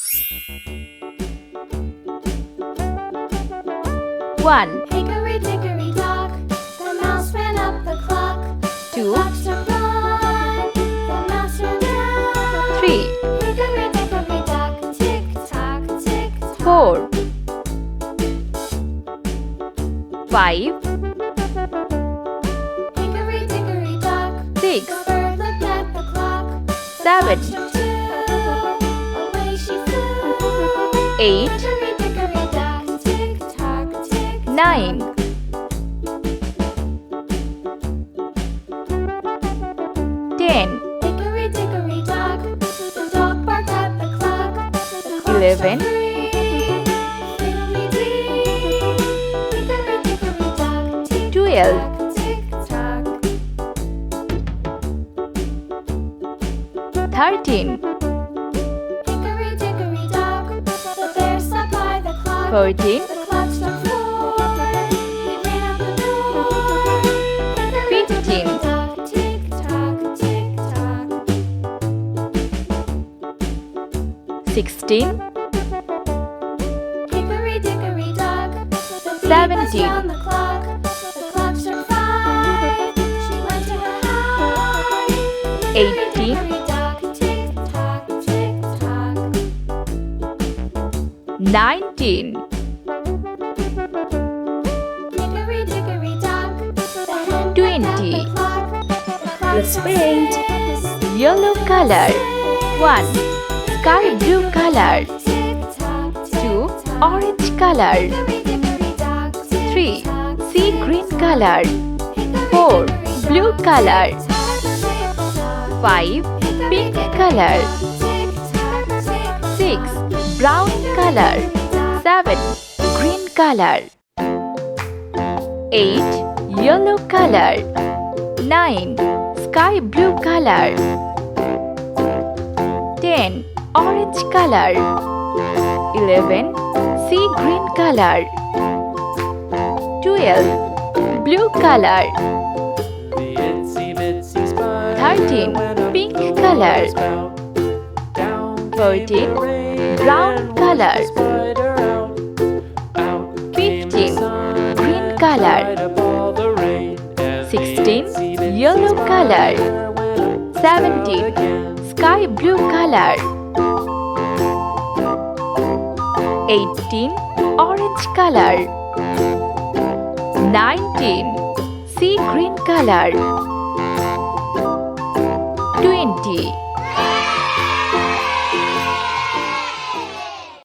1, Hickory dickory dock, the mouse ran up the clock. 2, Fox to run, the mouse ran down. 3, Hickory dickory dock, tick tock, tick tock. 4, 5, Hickory dickory dock, 6, the bird looked at the clock. 7, Fox jumped too, away she flew. 8, Hickory dickory dock, tick tock, tick tock. 9, 10, Hickory dickory dock, the dog barked at the clock. The clock 11, struck 3, fiddly-dee. Hickory dickory dock, tick 12, tock, tick tock. 13, Hickory dickory dock, the bear sat by the clock. 14, The clock struck 4, he ran out the door. Hickory 15, dickory dock, tick tock, tick tock. 16, Hickory dickory dock, the bee 17. buzzed round the clock. The clock struck 5, she went to her hive. 18, Hickory dock, tick tock, tick tock. 19, Hickory dickory dock, the hen 20. pecked at the clock. The clock Let's struck paint. 6, Yellow color. 1, sky blue color. tick tock, 2, tick tock. orange color. Hickory dickory dock, tick 3, tock, sea tick green tock. color. Hickory 4, dickory blue dock, color. tick tock, tick tock. 5, pink color. 6, brown color. 7, green color. 8, yellow color. 9, sky blue color. 10, orange color. 11, sea green color. 12, blue color. 13, pink color. 14, brown color. 15, green color. 16, yellow color. 17, sky blue color. 18, orange color. 19, sea green color. 20,